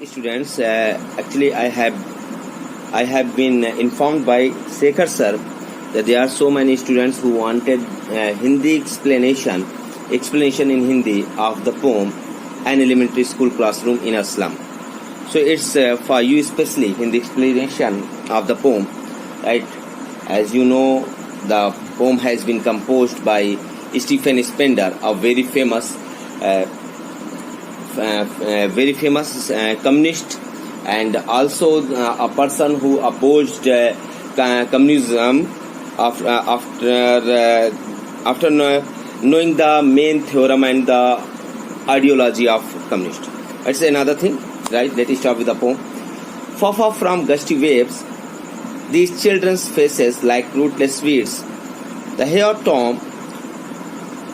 students, actually I have been informed by Sekhar sir that there are so many students who wanted Hindi explanation in Hindi of the poem An Elementary School Classroom in a Slum. So it's for you especially Hindi explanation of the poem, right? As you know, the poem has been composed by Stephen Spender, a very famous communist, and also a person who opposed communism after knowing the main theorem and the ideology of communist. It's another thing, right? Let us start with the poem. Far, far from gusty waves, these children's faces like rootless weeds. The hair torn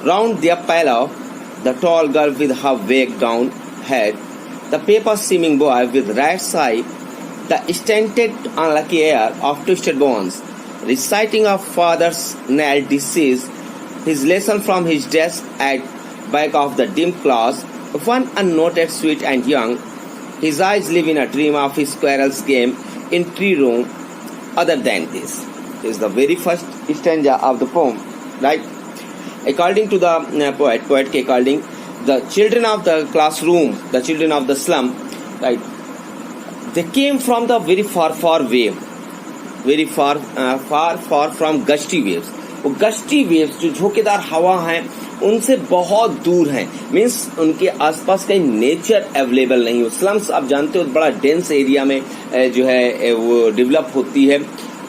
round their pillow, the tall girl with her wig down head, the paper-seeming boy with rat's eye, the stunted unlucky air of twisted bones, reciting of father's nailed disease, his lesson from his desk at back of the dim class, one unnoted, sweet and young, his eyes live in a dream of his squirrel's game in tree room. Other than this is the very first stanza of the poem, right? According to the poet के according, the children of the classroom, the children of the slum, right? They came from the very far away, very far from gusty waves. वो gusty waves जो झोंकेदार हवा हैं उनसे बहुत दूर हैं, means उनके आसपास कहीं नेचर अवेलेबल नहीं हो. स्लम्स आप जानते हो बड़ा डेंस एरिया में जो है वो डेवलप होती है,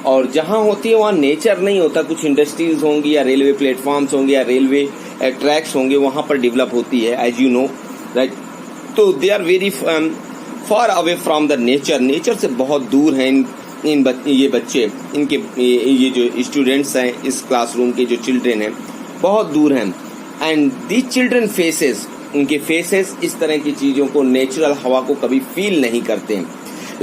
और जहां होती है वहां नेचर नहीं होता. कुछ इंडस्ट्रीज होंगी या रेलवे प्लेटफॉर्म्स होंगे या रेलवे ट्रैक्स होंगे, वहां पर डेवलप होती है, एज यू नो, राइट. तो they are very far away from the nature से बहुत दूर हैं ये बच्चे, इनके ये जो स्टूडेंट्स हैं इस क्लासरूम के जो चिल्ड्रेन हैं बहुत दूर हैं. एंड दीज चिल्ड्रन फेसेस, उनके फेसेस इस तरह की चीजों को, नेचुरल हवा को कभी फील नहीं करते हैं.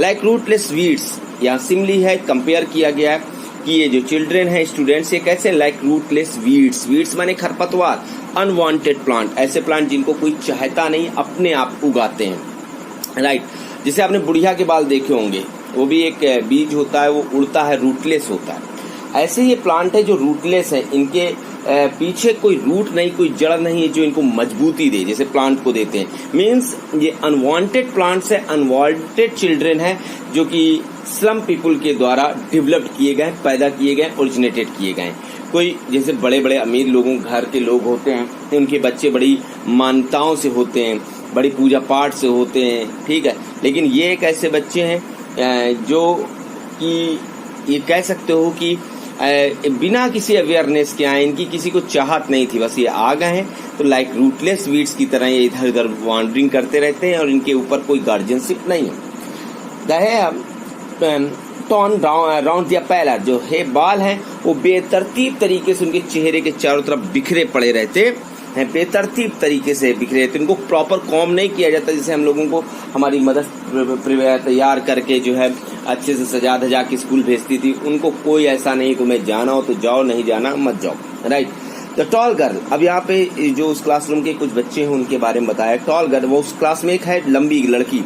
लाइक रूटलेस वीड्स, यहाँ सिमली है, कंपेयर किया गया है कि ये जो चिल्ड्रेन है स्टूडेंट्स, ये कैसे लाइक रूटलेस वीड्स माने खरपतवार, अनवांटेड प्लांट, ऐसे प्लांट जिनको कोई चाहता नहीं, अपने आप उगाते हैं, राइट. जैसे आपने बुढ़िया के बाल देखे होंगे, वो भी एक बीज होता है, वो उड़ता है, रूटलेस होता है. ऐसे ये प्लांट है जो रूटलेस है, इनके पीछे कोई रूट नहीं, कोई जड़ नहीं है जो इनको मजबूती दे, जैसे प्लांट को देते हैं. मीन्स ये अनवांटेड प्लांट्स है, अनवांटेड चिल्ड्रन है जो कि स्लम पीपुल के द्वारा डेवलप किए गए, पैदा किए गए, ओरिजिनेटेड किए गए. कोई जैसे बड़े बड़े अमीर लोगों घर के लोग होते हैं, उनके बच्चे बड़ी मान्यताओं से होते हैं, बड़ी पूजा पाठ से होते हैं, ठीक है. लेकिन ये एक ऐसे बच्चे हैं जो कि ये कह सकते हो कि बिना किसी अवेयरनेस के आए, इनकी किसी को चाहत नहीं थी, बस ये आ गए हैं तो लाइक रूटलेस वीड्स की तरह ये इधर उधर वॉन्डरिंग करते रहते हैं और इनके ऊपर कोई गार्जियनशिप नहीं है. टॉन राउंड दिया पैलर, जो है बाल हैं वो बेतरतीब तरीके से उनके चेहरे के चारों तरफ बिखरे पड़े रहते हैं, बेतरतीब तरीके से बिखरे रहते. उनको प्रॉपर कॉम नहीं किया जाता, जैसे हम लोगों को हमारी मदर तैयार करके जो है अच्छे से सजा धजा के स्कूल भेजती थी. उनको कोई ऐसा नहीं, तुम्हें जाना हो तो जाओ, नहीं जाना मत जाओ, राइट. द टॉल गर्ल, अब यहाँ पे जो उस क्लासरूम के कुछ बच्चे हैं उनके बारे में बताया. टॉल गर्ल, वो उस क्लास में एक है लंबी लड़की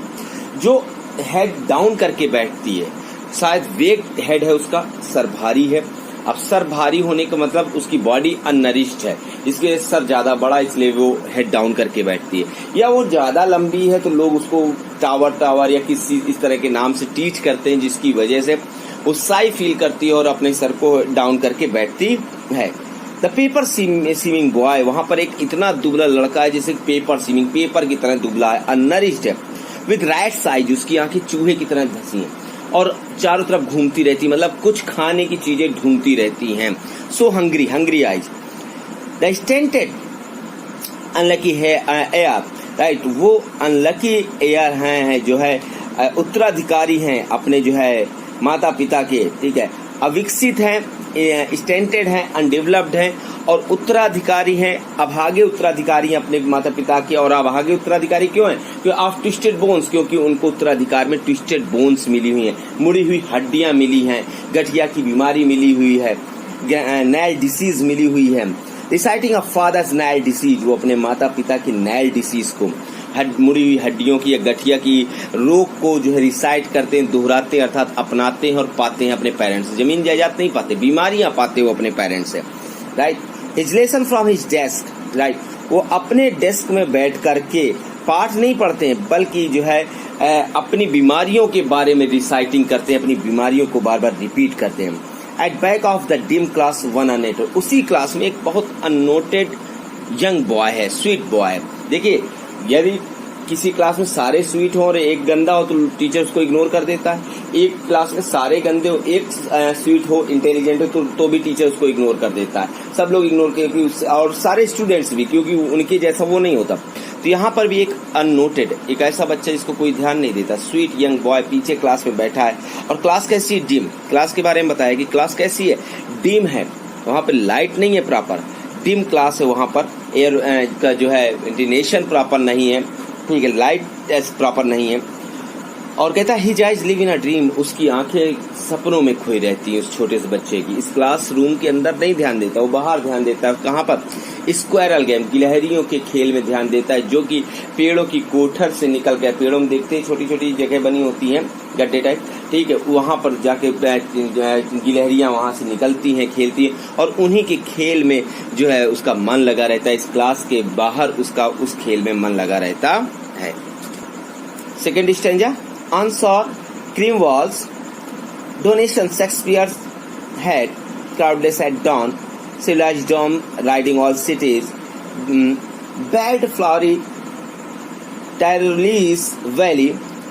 जो हेड डाउन करके बैठती है, शायद वेट हेड है उसका, सर भारी है. अब सर भारी होने का मतलब उसकी बॉडी अननरिश्ड है, इसके सर ज्यादा बड़ा, इसलिए वो हेड डाउन करके बैठती है. या वो ज्यादा लंबी है तो लोग उसको टावर या किसी इस तरह के नाम से टीच करते हैं, जिसकी वजह से वो साई फील करती है और अपने सर को डाउन करके बैठती है. द पेपर सीमिंग बॉय, वहां पर एक इतना दुबला लड़का है जैसे पेपर की तरह दुबला है, अननरिश्ड है, विद रैट्स आइज, उसकी आंखें चूहे की तरह धसी हैं और चारों तरफ घूमती रहती, मतलब कुछ खाने की चीजें ढूंढती रहती हैं. So hungry eyes. The stunted unlucky है एयर, राइट. वो अनलकी एयर हैं जो है उत्तराधिकारी हैं अपने जो है माता पिता के, ठीक है. अविकसित हैं, स्टेंटेड हैं, अनडेवलप्ड हैं, और उत्तराधिकारी हैं, अभागे उत्तराधिकारी हैं अपने माता पिता के. और अभागे उत्तराधिकारी क्यों हैं? क्योंकि ऑफ ट्विस्टेड बोन्स, क्योंकि उनको उत्तराधिकार में ट्विस्टेड बोन्स मिली हुई हैं, मुड़ी हुई हड्डियां मिली हैं, गठिया की बीमारी मिली हुई है, नाइल डिसीज मिली हुई है. Reciting of father's gnarled disease, वो अपने माता पिता की नाइल डिसीज को, मुड़ी हुई हड्डियों की या गठिया की रोग को जो है रिसाइट करते हैं, दोहराते हैं, अर्थात अपनाते हैं और पाते हैं अपने पेरेंट्स से। जमीन जायदाद नहीं पाते, बीमारियां पाते वो अपने पेरेंट्स से, right. His lesson from his desk, right, वो अपने डेस्क में बैठ करके पाठ नहीं पढ़ते हैं, बल्कि जो है अपनी बीमारियों के बारे में रिसाइटिंग करते हैं, अपनी बीमारियों को बार बार रिपीट करते हैं। At back of the dim class one unnoted, उसी क्लास में एक बहुत अननोटेड यंग बॉय है, स्वीट बॉय है। देखिए, यदि किसी क्लास में सारे स्वीट हो और एक गंदा हो तो टीचर उसको इग्नोर कर देता है। एक क्लास में सारे गंदे हो, एक स्वीट हो, इंटेलिजेंट हो तो भी टीचर उसको इग्नोर कर देता है। सब लोग इग्नोर करके, और सारे स्टूडेंट्स भी, क्योंकि उनके जैसा वो नहीं होता। तो यहाँ पर भी एक अननोटेड, एक ऐसा बच्चा जिसको कोई ध्यान नहीं देता, स्वीट यंग बॉय पीछे क्लास में बैठा है। और क्लास कैसी है? डिम। क्लास के बारे में बताया कि क्लास कैसी है? डिम है, वहाँ पर लाइट नहीं है प्रॉपर, डिम क्लास है। वहाँ पर एयर का जो है वेंटिलेशन प्रॉपर नहीं है, ठीक है, लाइट प्रॉपर नहीं है। और कहता है his eyes live in a dream, उसकी आंखें सपनों में खोई रहती हैं उस छोटे से बच्चे की। इस क्लास रूम के अंदर नहीं ध्यान देता, वो बाहर ध्यान देता है। कहाँ पर? स्क्वायरल गेम, गिलहरियों के खेल में ध्यान देता है, जो कि पेड़ों की कोठर से निकल कर, पेड़ों में देखते हैं छोटी छोटी जगह बनी होती हैं, गड्ढे टाइप, ठीक है, वहां पर जाके गिलहरियां वहां से निकलती हैं, खेलती हैं, और उन्हीं के खेल में जो है उसका मन लगा रहता है। इस क्लास के बाहर उसका उस खेल में मन लगा रहता है। Second stanza, on shore, cream walls, donation Shakespeare's head, crowdless at dawn, civilized dome riding all cities, bad flowery Tyrolese valley,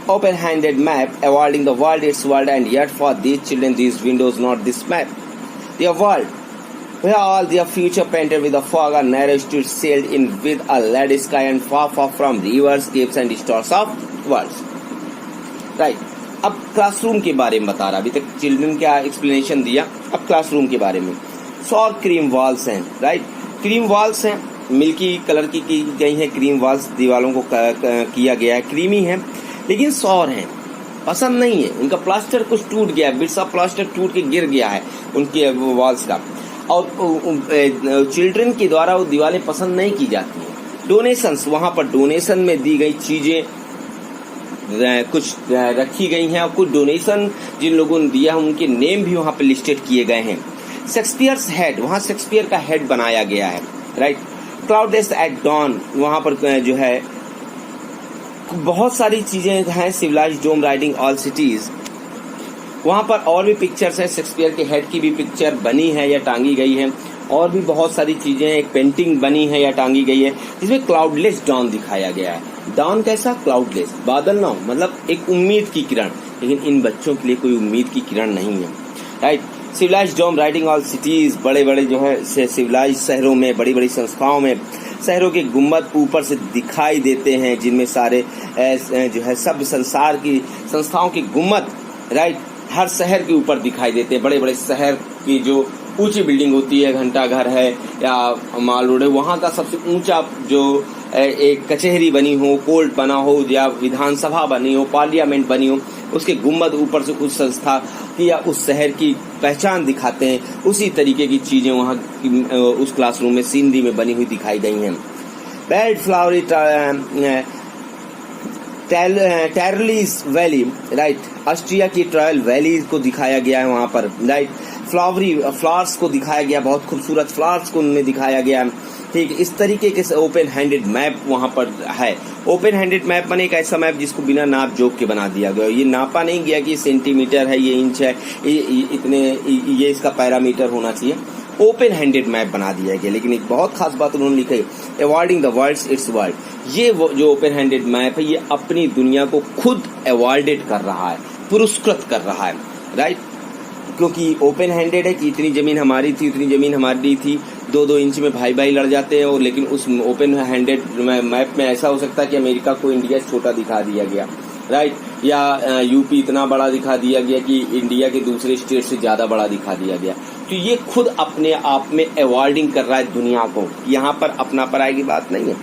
open-handed map, awarding the world its world, and yet for these children these windows not this map. Their world, where all their future painted with a fog, are narrow streets sailed in with a lead sky, and far far from rivers, caves and stores of worlds. Right, अब classroom के बारे में बता रहा। अभी तक children का explanation दिया, अब क्लासरूम के बारे में। सौर क्रीम वॉल्स हैं, राइट, क्रीम वॉल्स हैं, मिल्की कलर की गई है क्रीम वॉल्स, दीवालों को किया गया है, क्रीमी है, लेकिन सौर हैं, पसंद नहीं है। उनका प्लास्टर कुछ टूट गया है, बिट्स ऑफ प्लास्टर टूट के गिर गया है उनके वॉल्स का, और चिल्ड्रन के द्वारा वो दीवारें पसंद नहीं की जाती हैं। डोनेशंस, वहां पर डोनेशन में दी गई चीजें कुछ रखी गई हैं, और कुछ डोनेशन जिन लोगों ने दिया उनके नेम भी वहां पे लिस्टेड किए गए हैं। शेक्सपियर्स हेड, वहां शेक्सपियर का हेड बनाया गया है, राइट। क्लाउडलेस एट डॉन, वहां पर जो है बहुत सारी चीजें हैं। सिविलाइज्ड डोम राइडिंग ऑल सिटीज, वहां पर और भी पिक्चर्स हैं, शेक्सपियर के हेड की भी पिक्चर बनी है या टांगी गई है, और भी बहुत सारी चीजें, एक पेंटिंग बनी है या टांगी गई है, जिसमें क्लाउडलेस डॉन दिखाया गया है। डॉन कैसा? क्लाउडलेस, बादल ना हो, मतलब एक उम्मीद की किरण, लेकिन इन बच्चों के लिए कोई उम्मीद की किरण नहीं है, राइट। सिविलाइज्ड डोम राइडिंग ऑल सिटीज, बड़े बड़े जो है सिविलाइज्ड शहरों में, बड़ी बड़ी संस्थाओं में शहरों के गुम्बद ऊपर से दिखाई देते हैं, जिनमें सारे जो है सब संसार की संस्थाओं के गुम्बद, राइट, हर शहर के ऊपर दिखाई देते हैं। बड़े बड़े शहर की जो ऊंची बिल्डिंग होती है, घंटा घर है या माल रोड है, वहां का सबसे ऊंचा जो एक कचहरी बनी हो, कोर्ट बना हो, या विधानसभा बनी हो, पार्लियामेंट बनी हो, उसके गुम्बद ऊपर से कुछ संस्था की या उस शहर की पहचान दिखाते हैं। उसी तरीके की चीजें वहां उस क्लासरूम में सीनरी में बनी हुई दिखाई गई हैं। Belled flowery Tyrolese valley, right, Austria की ट्रायल वैली को दिखाया गया है वहां पर, राइट। फ्लावर्स को दिखाया गया, बहुत खूबसूरत फ्लावर्स को उनमें दिखाया गया है, ठीक। इस तरीके के ओपन हैंडेड मैप वहां पर है। ओपन हैंडेड मैप बने एक ऐसा मैप जिसको बिना नाप जोक के बना दिया गया। ये नापा नहीं गया कि सेंटीमीटर है, ये इंच है, ये इसका पैरामीटर होना चाहिए। ओपन हैंडेड मैप बना दिया गया। लेकिन एक बहुत खास बात उन्होंने लिखी, awarding the world it's world. ये जो ओपन हैंडेड मैप है, ये अपनी दुनिया को खुद अवॉर्डेड कर रहा है, पुरस्कृत कर रहा है, राइट। क्योंकि ओपन हैंडेड है कि इतनी जमीन हमारी थी, उतनी जमीन हमारी थी, 2-2 इंच में भाई भाई लड़ जाते हैं। और लेकिन उस ओपन हैंडेड मैप में ऐसा हो सकता है कि अमेरिका को इंडिया छोटा दिखा दिया गया, राइट, या यूपी इतना बड़ा दिखा दिया गया कि इंडिया के दूसरे स्टेट से ज्यादा बड़ा दिखा दिया गया। तो ये खुद अपने आप में अवॉर्डिंग कर रहा है दुनिया को। यहाँ पर अपना पराई की बात नहीं है।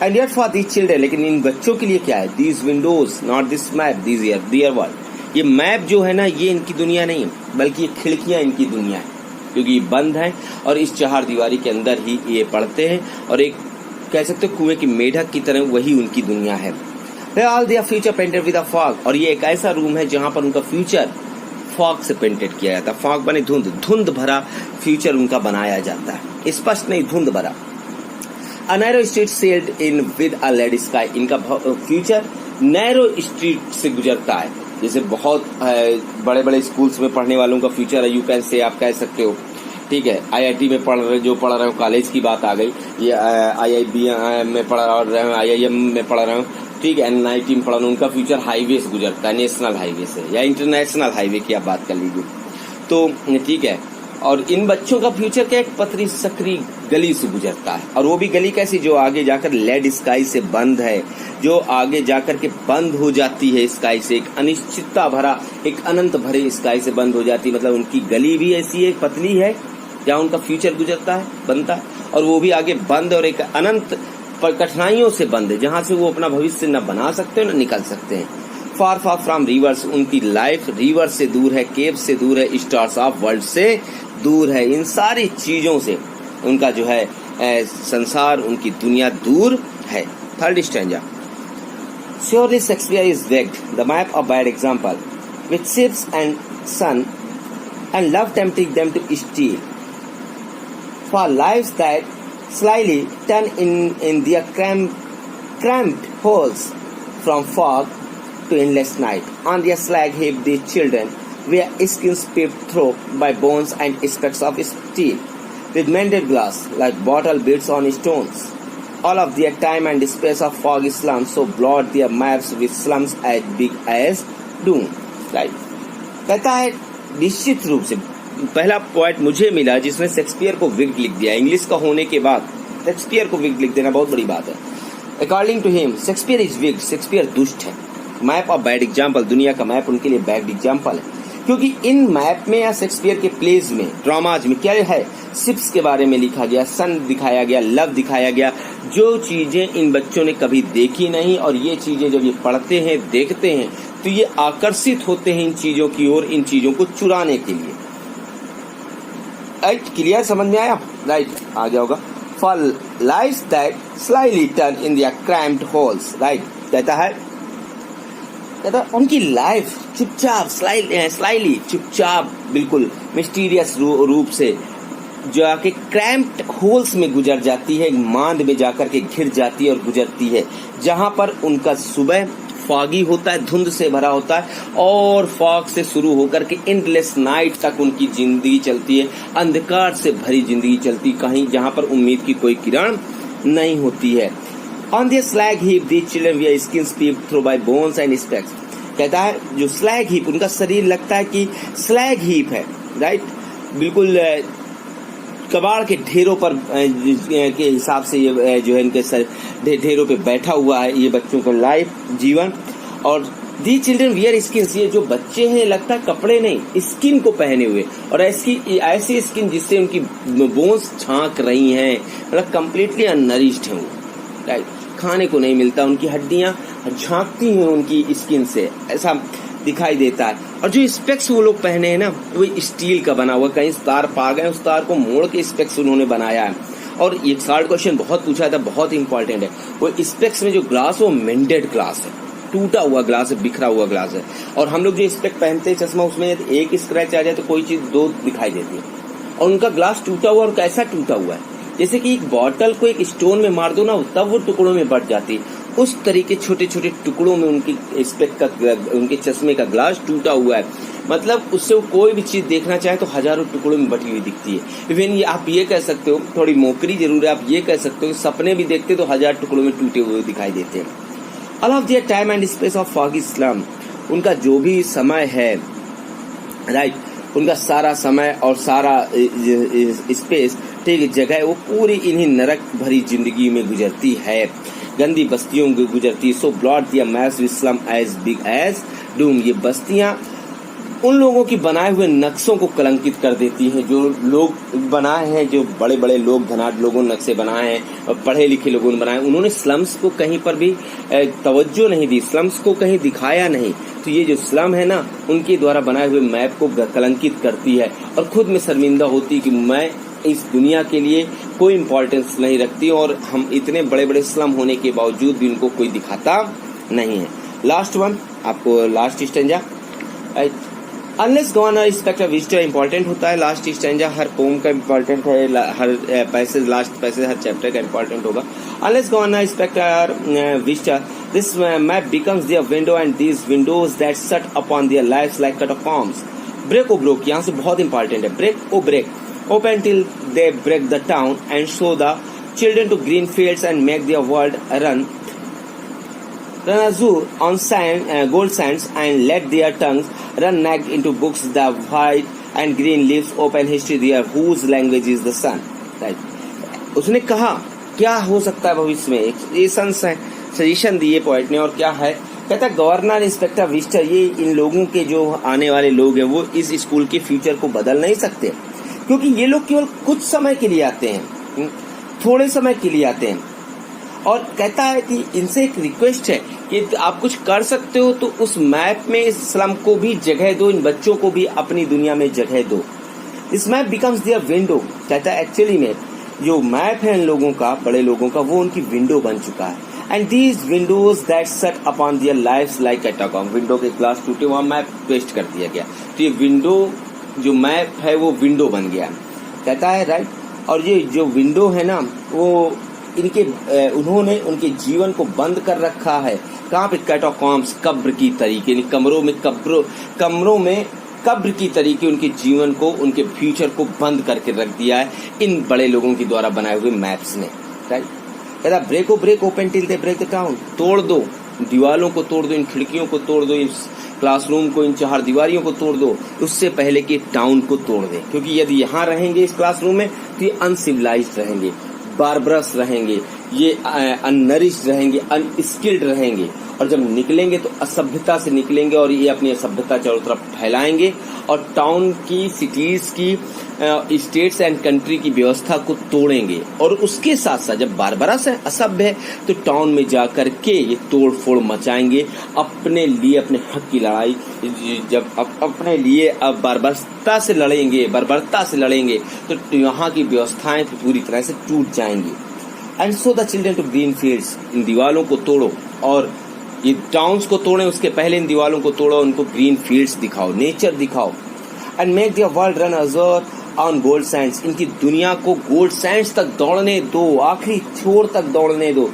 And yet for these children, लेकिन इन बच्चों के लिए क्या है? These windows not this map, these their world. ये मैप जो है ना, ये इनकी दुनिया नहीं है, बल्कि ये खिड़कियां इनकी दुनिया है, क्योंकि ये बंद है और इस चार दीवारी के अंदर ही ये पढ़ते हैं। और एक कह सकते हो कुएं की मेढक की तरह वही उनकी दुनिया है। All their future painted with a fog, और ये एक ऐसा रूम है जहां पर उनका फ्यूचर फॉग से पेंटेड किया जाता है। फॉग बने धुंध, धुंध भरा फ्यूचर उनका बनाया जाता है, स्पष्ट नहीं, धुंध भरा। A narrow street sealed in with a lead sky, इनका फ्यूचर नैरो स्ट्रीट से गुजरता है। जैसे बहुत बड़े बड़े स्कूल्स में पढ़ने वालों का फ्यूचर है, यू कैन से, आप कह सकते हो, ठीक है। आईआईटी में पढ़ रहे हो, कॉलेज की बात आ गई, ये आईआईबी में पढ़ रहे हो, आईआईएम में पढ़ रहे हो, ठीक है, एनआईटी में पढ़ रहे हो, उनका फ्यूचर हाईवे से गुजरता है, नेशनल हाईवे से या इंटरनेशनल हाईवे की आप बात कर लीजिए तो, ठीक है। और इन बच्चों का फ्यूचर क्या, एक पतली सकरी गली से गुजरता है, और वो भी गली कैसी, जो आगे जाकर लेड स्काई से बंद है, जो आगे जाकर के बंद हो जाती है स्काई से, एक अनिश्चितता भरा, एक अनंत भरे स्काई से बंद हो जाती है। मतलब उनकी गली भी ऐसी है, पतली है, जहाँ उनका फ्यूचर गुजरता है, बनता है, और वो भी आगे बंद, और एक अनंत कठिनाइयों से बंद है, जहाँ से वो अपना भविष्य न बना सकते हैं न निकल सकते हैं। फार फार फ्रॉम रिवर्स, उनकी लाइफ रिवर से दूर है, केव से दूर है, स्टार्स ऑफ वर्ल्ड से दूर है, इन सारी चीजों से उनका जो है संसार, उनकी दुनिया दूर है। Third stanza, surely Shakespeare is wicked the map of bad example with ships and sun and love tempting them to steal for lives that slyly turn in their cramped holes from fog to endless night. On their slag heap these children wear skins peeped through by bones and specks of steel, with mended glass like bottle beads on stones. All of their time and space of foggy slums so blot their maps with slums as big as doom. Right? कहता है निश्चित रूप से पहला point मुझे मिला जिसने Shakespeare को विग्ड लिख दिया। इंग्लिश का होने के बाद शेक्सपियर को विग्ड लिख देना बहुत बड़ी बात है। According to him Shakespeare is wicked, Shakespeare दुष्ट है। मैप ऑफ बैड एग्जाम्पल, दुनिया का मैप उनके लिए बैड एग्जाम्पल है, क्योंकि इन मैप में या शेक्सपियर के प्लेज में, ड्रामाज में क्या है, शिप्स के बारे में लिखा गया, सन दिखाया गया, लव दिखाया गया, जो चीजें इन बच्चों ने कभी देखी नहीं, और ये चीजें जब ये पढ़ते हैं, देखते हैं, तो ये आकर्षित होते हैं इन चीजों की ओर, इन चीजों को चुराने के लिए। राइट, क्लियर, समझ में आया? राइट, आ गया होगा। For lives that slightly turn in their cramped holes, right, कहता है उनकी लाइफ चुपचाप, स्लाइली चुपचाप, बिल्कुल मिस्टीरियस रूप से जाके क्रैम्प्ड होल्स में गुजर जाती है, मांद में जाकर के घिर जाती है और गुजरती है, जहां पर उनका सुबह फॉगी होता है, धुंध से भरा होता है, और फॉग से शुरू होकर के एंडलेस नाइट तक उनकी जिंदगी चलती है, अंधकार से भरी जिंदगी चलती, कहीं जहां पर उम्मीद की कोई किरण नहीं होती है। On the slag heap these children wear skins peeped through bye bones and specs, कहता है जो स्लैग हीप, उनका शरीर लगता है कि स्लैग हीप है, राइट, बिल्कुल कबाड़ के ढेरों पर के हिसाब से ये जो है इनके ढेरों पे बैठा हुआ है ये बच्चों का लाइफ, जीवन। और दी चिल्ड्रन वियर स्किन्स, ये जो बच्चे हैं लगता है कपड़े नहीं, स्किन को पहने हुए, और ऐसी स्किन जिससे उनकी बोन्स झांक रही हैं, मतलब कम्प्लीटली अननरिश्ड है वो, राइट, खाने को नहीं मिलता, उनकी हड्डियां झांकती हैं उनकी स्किन से, ऐसा दिखाई देता है। और जो स्पेक्स वो लोग पहने हैं ना, वो स्टील का बना हुआ, कहीं तार पा गए, उस तार को मोड़ के स्पेक्स उन्होंने बनाया है। और ये शार्ट क्वेश्चन बहुत पूछा था, बहुत इंपॉर्टेंट है। वो स्पेक्स में जो ग्लास, वो मेंडेड ग्लास है, टूटा हुआ ग्लास है, बिखरा हुआ ग्लास है। और हम लोग जो स्पेक्स पहनते हैं चश्मा, उसमें एक स्क्रैच आ जाए तो कोई चीज दो दिखाई देती है, और उनका ग्लास टूटा हुआ, और कैसा टूटा हुआ है, जैसे कि एक बॉटल को एक स्टोन में मार दो ना, तब वो टुकड़ों में बढ़ जाती है, उस तरीके छोटे छोटे टुकड़ों में उनकी स्पेक का, उनके चश्मे का ग्लास टूटा हुआ है। मतलब उससे वो कोई भी चीज देखना चाहे तो हजारों टुकड़ों में बटी हुई दिखती है। इवन ये आप ये कह सकते हो, थोड़ी मोकरी जरूर है, आप ये कह सकते हो सपने भी देखते तो 1000 टुकड़ों में टूटे हुए दिखाई देते हैं। All of their time and space of foggy slum, उनका जो भी समय है, राइट, उनका सारा समय और सारा स्पेस, ठीक, जगह, वो पूरी इन्हीं नरक भरी जिंदगी में गुजरती है, गंदी बस्तियों में गुजरती है। So blot their maps with slum as big as doom, ये बस्तियां उन लोगों की बनाए हुए नक्शों को कलंकित कर देती हैं, जो लोग बनाए हैं, जो बड़े बड़े लोग, धनाढ्य लोगों ने नक्शे बनाए हैं, और पढ़े लिखे लोगों ने बनाए, उन्होंने स्लम्स को कहीं पर भी तवज्जो नहीं दी, स्लम्स को कहीं दिखाया नहीं। तो ये जो स्लम है ना, उनके द्वारा बनाए हुए मैप को कलंकित करती है, और खुद में शर्मिंदा होती कि मैं इस दुनिया के लिए कोई इम्पोर्टेंस नहीं रखती और हम इतने बड़े बड़े स्लम होने के बावजूद भी उनको कोई दिखाता नहीं है। लास्ट वन, आपको last stanza, unless governor inspector visitor important होता है। लास्ट स्टेंजा हर पोम का इंपॉर्टेंट है, हर पैसेज, लास्ट पैसेज हर चैप्टर का इंपॉर्टेंट होगा। Unless governor inspector visitor this map becomes their window and these windows that shut upon their lives like catacombs. Break O broke, यहाँ से बहुत इंपॉर्टेंट है। Break O break, open till they break the town and show the children to green fields and make their world run azure on sand, gold sands, and let their tongues run naked into books, the white and green leaves open history there whose language is the sun. Right? उसने कहा क्या हो सकता है भविष्य में, ये suggestion दिए पोएट ने, और क्या है, कहता है गवर्नर इंस्पेक्टर विजिटर, ये इन लोगों के जो आने वाले लोग हैं वो इस स्कूल के फ्यूचर को बदल नहीं सकते, क्योंकि ये लोग केवल कुछ समय के लिए आते हैं, थोड़े समय के लिए आते हैं। और कहता है कि इनसे एक रिक्वेस्ट है कि आप कुछ कर सकते हो तो उस मैप में इस स्लम को भी जगह दो, इन बच्चों को भी अपनी दुनिया में जगह दो। इस मैप बिकम्स देयर विंडो, कहता है एक्चुअली में जो मैप है इन लोगों का, बड़े लोगों का, वो उनकी विंडो बन चुका है। And these windows that set upon their lives like catacomb, window के ग्लास टूटे, वहां मैप पेस्ट कर दिया गया, तो ये विंडो जो मैप है वो विंडो बन गया, कहता है राइट। और ये जो विंडो है ना, वो इनके उन्होंने उनके जीवन को बंद कर रखा है। कहाँ पे, कैटाकॉम्स, कब्र की तरीके, कमरों में कब्र की तरीके उनके जीवन को, उनके फ्यूचर को बंद करके रख दिया है इन बड़े लोगों के द्वारा बनाए हुए मैप्स ने, राइट। कहता break O break open till they break the town, तोड़ दो, दीवालों को तोड़ दो, इन खिड़कियों को तोड़ दो, इस क्लासरूम को, इन चार दीवारियों को तोड़ दो, उससे पहले कि टाउन को तोड़ दे। क्योंकि यदि यहाँ रहेंगे इस क्लासरूम में तो ये अनसिविलाइज्ड रहेंगे, बारबरस रहेंगे, ये अननरिश्ड रहेंगे, अनस्किल्ड रहेंगे, और जब निकलेंगे तो असभ्यता से निकलेंगे और ये अपनी असभ्यता चारों तरफ फैलाएंगे और टाउन की, सिटीज की, स्टेट्स एंड कंट्री की व्यवस्था को तोड़ेंगे। और उसके साथ साथ जब बारबरस है, असभ्य है, तो टाउन में जाकर के ये तोड़ फोड़ मचाएंगे अपने लिए, अपने हक की लड़ाई। जब अपने लिए अब बर्बरता से लड़ेंगे तो यहाँ की व्यवस्थाएं पूरी तरह से टूट जाएंगी। And show the children to green fields, इन दीवालों को तोड़ो, और ये टाउन्स को तोड़े उसके पहले इन दीवालों को तोड़ो, उनको ग्रीन फील्ड्स दिखाओ, नेचर दिखाओ। And make their world run Azhar on gold Sands, इनकी दुनिया को गोल्ड सैंड्स तक दौड़ने दो, आखिरी छोर तक दौड़ने दो,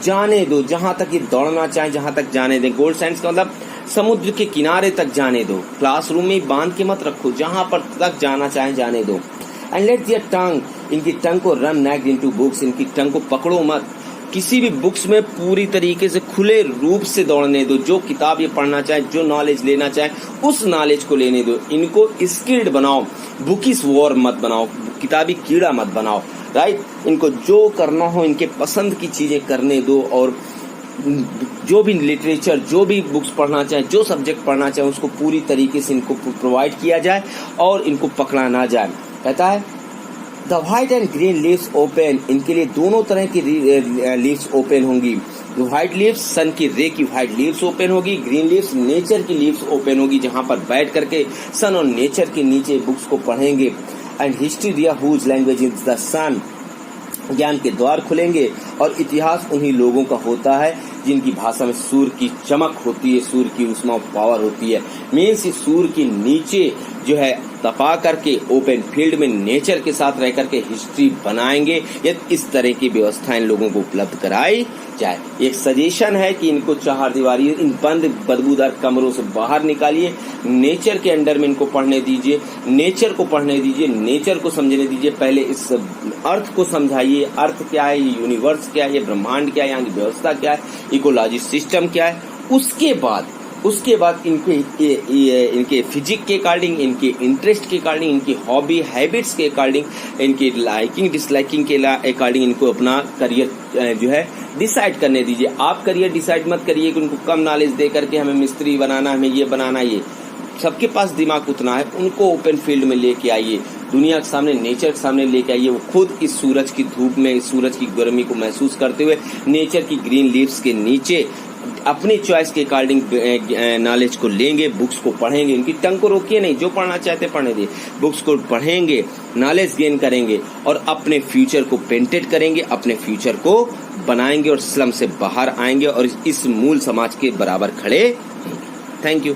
जाने दो, जहां तक ये दौड़ना चाहे जहां तक जाने दें। गोल्ड सैंड्स का मतलब समुद्र के किनारे तक जाने दो, क्लासरूम में बांध के मत रखो, जहां पर तक जाना चाहे जाने दो। एंड लेट देयर टंग, इनकी टंग को रन नेक्ड इनटू बुक्स, इनकी टंग को पकड़ो मत, किसी भी बुक्स में पूरी तरीके से खुले रूप से दौड़ने दो। जो किताब ये पढ़ना चाहे, जो नॉलेज लेना चाहे, उस नॉलेज को लेने दो। इनको स्किल्ड बनाओ, बुकिस वॉर मत बनाओ, किताबी कीड़ा मत बनाओ, राइट। इनको जो करना हो, इनके पसंद की चीजें करने दो, और जो भी लिटरेचर, जो भी बुक्स पढ़ना चाहे, जो सब्जेक्ट पढ़ना चाहे, उसको पूरी तरीके से इनको प्रोवाइड किया जाए और इनको पकड़ा ना जाए। कहता है the white and green leaves open, इनके लिए दोनों तरह की लीव्स ओपन होंगी। व्हाइट लीव्स सन की रे की व्हाइट लीव्स ओपन होगी, ग्रीन लीव्स नेचर की लीव्स ओपन होगी, जहां पर बैठ करके सन और नेचर के नीचे बुक्स को पढ़ेंगे। एंड हिस्ट्री दिया हुज लैंग्वेज इज द सन, ज्ञान के द्वार खुलेंगे, और इतिहास उन्हीं लोगों का होता है जिनकी भाषा में सूर्य की चमक होती है, सूर्य की उष्मा पावर होती है। मीन्स सूर्य के नीचे जो है तपा करके ओपन फील्ड में नेचर के साथ रह करके हिस्ट्री बनाएंगे, या इस तरह की व्यवस्थाएं लोगों को उपलब्ध कराई जाए। एक सजेशन है कि इनको चार दीवारी, इन बंद बदबूदार कमरों से बाहर निकालिए, नेचर के अंडर में इनको पढ़ने दीजिए, नेचर को पढ़ने दीजिए, नेचर को समझने दीजिए। पहले इस अर्थ को समझाइए, अर्थ क्या है, ये यूनिवर्स क्या है, ये ब्रह्मांड क्या है, यहाँ की व्यवस्था क्या है, इकोलॉजी सिस्टम क्या है। उसके बाद इनके फिजिक के अकॉर्डिंग, इनके इंटरेस्ट के अकॉर्डिंग, इनकी हॉबी हैबिट्स के अकॉर्डिंग, इनकी लाइकिंग डिसलाइकिंग के अकॉर्डिंग इनको अपना करियर जो है डिसाइड करने दीजिए। आप करियर डिसाइड मत करिए कि उनको कम नॉलेज दे करके हमें मिस्त्री बनाना, हमें ये बनाना, ये सबके पास दिमाग उतना है, उनको ओपन फील्ड में लेके आइए, दुनिया के सामने, नेचर के सामने लेके आइए। वो खुद इस सूरज की धूप में, इस सूरज की गर्मी को महसूस करते हुए नेचर की ग्रीन लीव्स के नीचे अपनी चॉइस के अकॉर्डिंग नॉलेज को लेंगे, बुक्स को पढ़ेंगे, उनकी टंग को रोकिए नहीं, जो पढ़ना चाहते पढ़ने दिए, बुक्स को पढ़ेंगे, नॉलेज गेन करेंगे और अपने फ्यूचर को पेंटेड करेंगे, अपने फ्यूचर को बनाएंगे और स्लम से बाहर आएंगे और इस मूल समाज के बराबर खड़े। Thank you.